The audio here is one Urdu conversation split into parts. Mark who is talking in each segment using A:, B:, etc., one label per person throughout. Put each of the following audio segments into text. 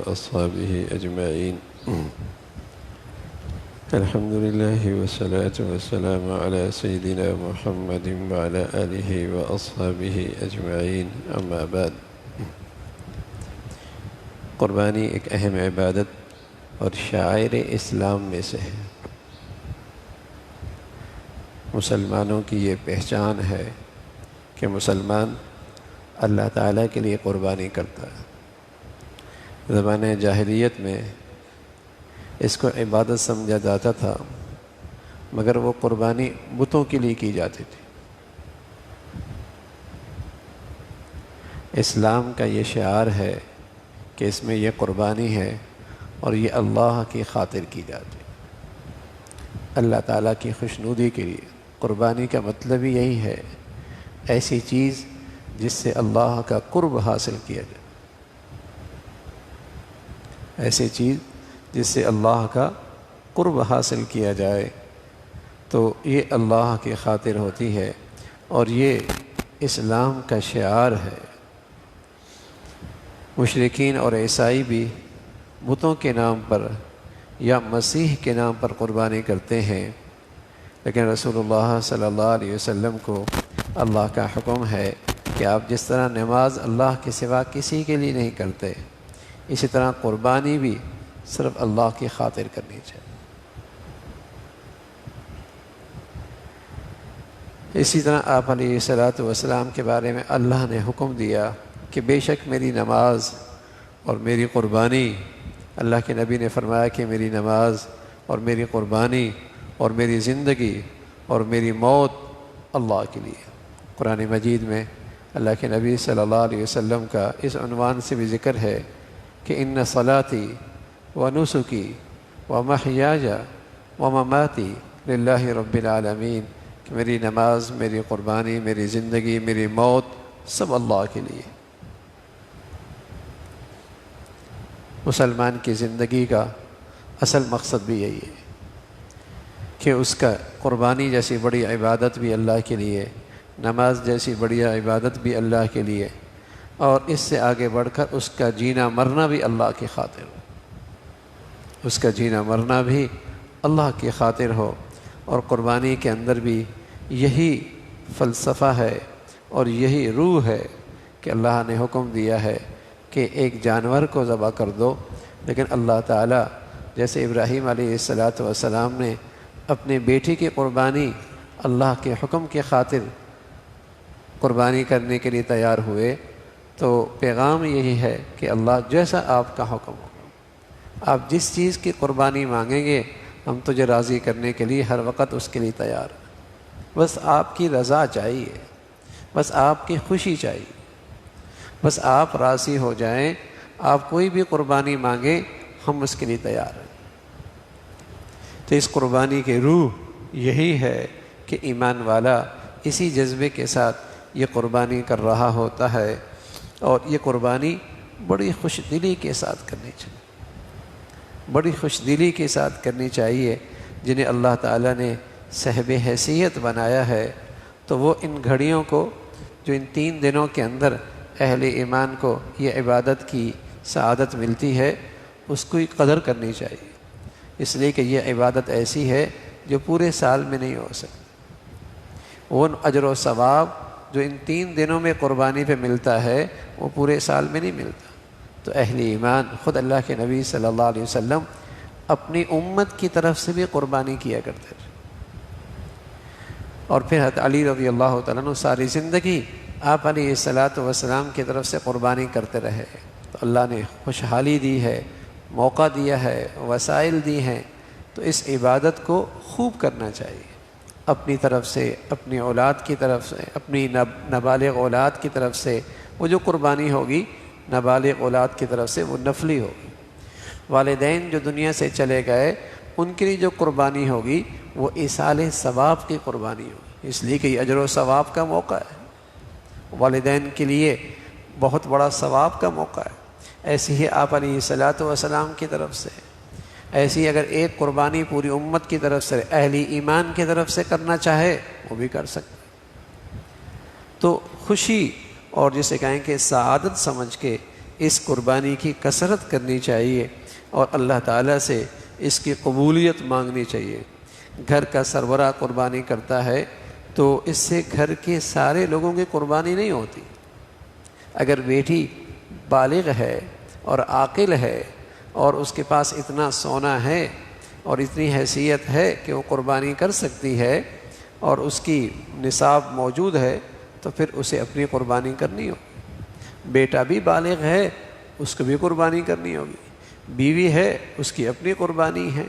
A: وأصحابه أجمعين. الحمد لله والصلاة والسلام على سيدنا محمد وعلى آله وأصحابه أجمعين. أما بعد، قربانی ایک اہم عبادت اور شعائر اسلام میں سے ہے۔ مسلمانوں کی یہ پہچان ہے کہ مسلمان اللہ تعالیٰ کے لیے قربانی کرتا ہے۔ زمانہ جاہلیت میں اس کو عبادت سمجھا جاتا تھا، مگر وہ قربانی بتوں کے لیے کی جاتی تھی۔ اسلام کا یہ شعار ہے کہ اس میں یہ قربانی ہے اور یہ اللہ کی خاطر کی جاتی ہے، اللہ تعالیٰ کی خوشنودی کے لیے۔ قربانی کا مطلب ہی یہی ہے، ایسی چیز جس سے اللہ کا قرب حاصل کیا جائے، ایسی چیز جس سے اللہ کا قرب حاصل کیا جائے، تو یہ اللہ کی خاطر ہوتی ہے اور یہ اسلام کا شعار ہے۔ مشرکین اور عیسائی بھی بتوں کے نام پر یا مسیح کے نام پر قربانی کرتے ہیں، لیکن رسول اللہ صلی اللہ علیہ وسلم کو اللہ کا حکم ہے کہ آپ جس طرح نماز اللہ کے سوا کسی کے لیے نہیں کرتے، اسی طرح قربانی بھی صرف اللہ کی خاطر کرنی چاہیے۔ اسی طرح آپ علیہ الصلوۃ والسلام کے بارے میں اللہ نے حکم دیا کہ بے شک میری نماز اور میری قربانی، اللہ کے نبی نے فرمایا کہ میری نماز اور میری قربانی اور میری زندگی اور میری موت اللہ کے لیے۔ قرآن مجید میں اللہ کے نبی صلی اللہ علیہ وسلم کا اس عنوان سے بھی ذکر ہے کہ ان صلاتی و نسکی و محیای و مماتی للہ رب العالمین، کہ میری نماز، میری قربانی، میری زندگی، میری موت سب اللہ کے لیے۔ مسلمان کی زندگی کا اصل مقصد بھی یہی ہے کہ اس کا قربانی جیسی بڑی عبادت بھی اللہ کے لیے، نماز جیسی بڑی عبادت بھی اللہ کے لیے، اور اس سے آگے بڑھ کر اس کا جینا مرنا بھی اللہ کی خاطر ہو، اس کا جینا مرنا بھی اللہ کی خاطر ہو۔ اور قربانی کے اندر بھی یہی فلسفہ ہے اور یہی روح ہے کہ اللہ نے حکم دیا ہے کہ ایک جانور کو ذبح کر دو، لیکن اللہ تعالیٰ جیسے ابراہیم علیہ السلام نے اپنے بیٹی کی قربانی اللہ کے حکم کی خاطر قربانی کرنے کے لیے تیار ہوئے، تو پیغام یہی ہے کہ اللہ جیسا آپ کا حکم ہو، آپ جس چیز کی قربانی مانگیں گے ہم تجھے راضی کرنے کے لیے ہر وقت اس کے لیے تیار ہیں۔ بس آپ کی رضا چاہیے، بس آپ کی خوشی چاہیے، بس آپ راضی ہو جائیں، آپ کوئی بھی قربانی مانگیں ہم اس کے لیے تیار ہیں۔ تو اس قربانی کی روح یہی ہے کہ ایمان والا اسی جذبے کے ساتھ یہ قربانی کر رہا ہوتا ہے، اور یہ قربانی بڑی خوش دلی کے ساتھ کرنی چاہیے، بڑی خوش دلی کے ساتھ کرنی چاہیے۔ جنہیں اللہ تعالیٰ نے صاحب حیثیت بنایا ہے تو وہ ان گھڑیوں کو، جو ان 3 دنوں کے اندر اہل ایمان کو یہ عبادت کی سعادت ملتی ہے، اس کو قدر کرنی چاہیے، اس لیے کہ یہ عبادت ایسی ہے جو پورے سال میں نہیں ہو سکتی۔ وہ اجر و ثواب جو ان 3 دنوں میں قربانی پہ ملتا ہے وہ پورے سال میں نہیں ملتا۔ تو اہل ایمان، خود اللہ کے نبی صلی اللہ علیہ وسلم اپنی امت کی طرف سے بھی قربانی کیا کرتے تھے، اور پھر حضرت علی رضی اللہ تعالیٰ عنہ ساری زندگی آپ علیہ السلام کی طرف سے قربانی کرتے رہے۔ تو اللہ نے خوشحالی دی ہے، موقع دیا ہے، وسائل دی ہیں، تو اس عبادت کو خوب کرنا چاہیے، اپنی طرف سے، اپنی اولاد کی طرف سے، اپنی نابالغ اولاد کی طرف سے۔ وہ جو قربانی ہوگی نابالغ اولاد کی طرف سے وہ نفلی ہوگی۔ والدین جو دنیا سے چلے گئے ان کے لیے جو قربانی ہوگی وہ ایصال ثواب کی قربانی ہوگی، اس لیے کہ یہ اجر و ثواب کا موقع ہے، والدین کے لیے بہت بڑا ثواب کا موقع ہے۔ ایسی ہی آپ علیہ السلام کی طرف سے، ایسی اگر ایک قربانی پوری امت کی طرف سے، اہل ایمان کی طرف سے کرنا چاہے وہ بھی کر سکتے۔ تو خوشی اور جسے کہیں کہ سعادت سمجھ کے اس قربانی کی کثرت کرنی چاہیے اور اللہ تعالیٰ سے اس کی قبولیت مانگنی چاہیے۔ گھر کا سربراہ قربانی کرتا ہے تو اس سے گھر کے سارے لوگوں کی قربانی نہیں ہوتی۔ اگر بیٹی بالغ ہے اور عاقل ہے اور اس کے پاس اتنا سونا ہے اور اتنی حیثیت ہے کہ وہ قربانی کر سکتی ہے اور اس کی نصاب موجود ہے تو پھر اسے اپنی قربانی کرنی ہوگی۔ بیٹا بھی بالغ ہے، اس کو بھی قربانی کرنی ہوگی۔ بیوی ہے، اس کی اپنی قربانی ہے۔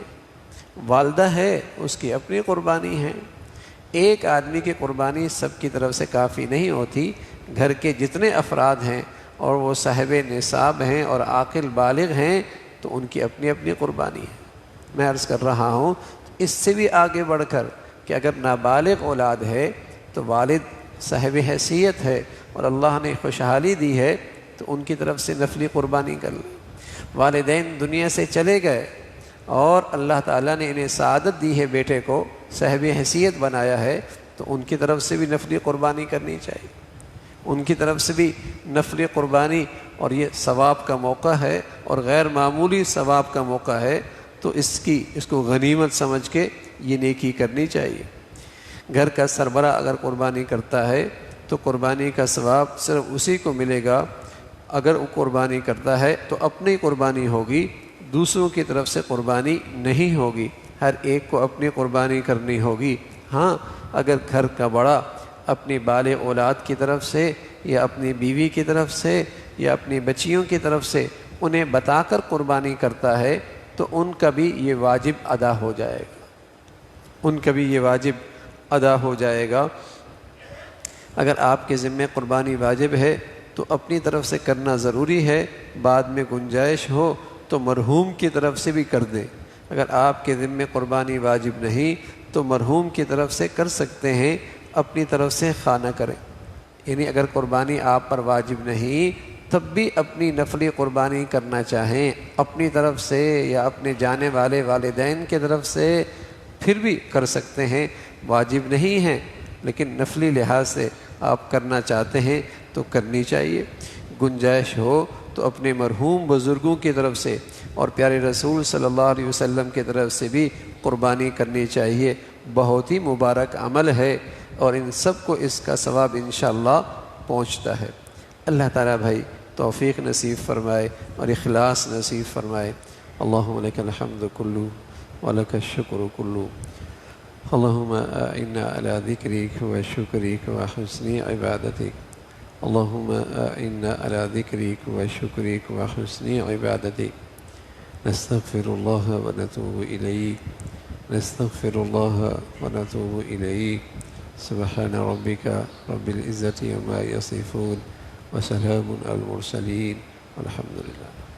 A: والدہ ہے، اس کی اپنی قربانی ہے۔ ایک آدمی کی قربانی سب کی طرف سے کافی نہیں ہوتی۔ گھر کے جتنے افراد ہیں اور وہ صاحب نصاب ہیں اور عاقل بالغ ہیں تو ان کی اپنی اپنی قربانی ہے۔ میں عرض کر رہا ہوں اس سے بھی آگے بڑھ کر کہ اگر نابالغ اولاد ہے تو والد صاحب حیثیت ہے اور اللہ نے خوشحالی دی ہے تو ان کی طرف سے نفلی قربانی کر لیں۔ والدین دنیا سے چلے گئے اور اللہ تعالیٰ نے انہیں سعادت دی ہے، بیٹے کو صاحب حیثیت بنایا ہے تو ان کی طرف سے بھی نفلی قربانی کرنی چاہیے۔ ان کی طرف سے بھی نفلی قربانی، اور یہ ثواب کا موقع ہے اور غیر معمولی ثواب کا موقع ہے، تو اس کو غنیمت سمجھ کے یہ نیکی کرنی چاہیے۔ گھر کا سربراہ اگر قربانی کرتا ہے تو قربانی کا ثواب صرف اسی کو ملے گا۔ اگر وہ قربانی کرتا ہے تو اپنی قربانی ہوگی، دوسروں کی طرف سے قربانی نہیں ہوگی، ہر ایک کو اپنی قربانی کرنی ہوگی۔ ہاں، اگر گھر کا بڑا اپنی بالغ اولاد کی طرف سے یا اپنی بیوی کی طرف سے یا اپنی بچیوں کی طرف سے انہیں بتا کر قربانی کرتا ہے تو ان کا بھی یہ واجب ادا ہو جائے گا، ان کا بھی یہ واجب ادا ہو جائے گا۔ اگر آپ کے ذمے قربانی واجب ہے تو اپنی طرف سے کرنا ضروری ہے، بعد میں گنجائش ہو تو مرحوم کی طرف سے بھی کر دیں۔ اگر آپ کے ذمے قربانی واجب نہیں تو مرحوم کی طرف سے کر سکتے ہیں، اپنی طرف سے خانہ کریں۔ یعنی اگر قربانی آپ پر واجب نہیں تب بھی اپنی نفلی قربانی کرنا چاہیں اپنی طرف سے یا اپنے جانے والے والدین کی طرف سے، پھر بھی کر سکتے ہیں۔ واجب نہیں ہے لیکن نفلی لحاظ سے آپ کرنا چاہتے ہیں تو کرنی چاہیے۔ گنجائش ہو تو اپنے مرحوم بزرگوں کی طرف سے اور پیارے رسول صلی اللہ علیہ وسلم کی طرف سے بھی قربانی کرنی چاہیے۔ بہت ہی مبارک عمل ہے اور ان سب کو اس کا ثواب انشاءاللہ پہنچتا ہے۔ اللہ تعالیٰ بھائی توفیق نصیب فرمائے اور اخلاص نصیب فرمائے۔ اللہم لک الحمد کلو ولک الشکر کلو، اللہم اعنا علی ذکرک و شکرک و حسن عبادتک، اللہم اعنا علی ذکرک و شکرک و حسن عبادتک، نستغفر اللہ و نتوب الیک، نستغفر اللہ و نتوب الیک، سبحان ربک رب العزة عما یصفون وسلام علی المرسلین والحمد للہ۔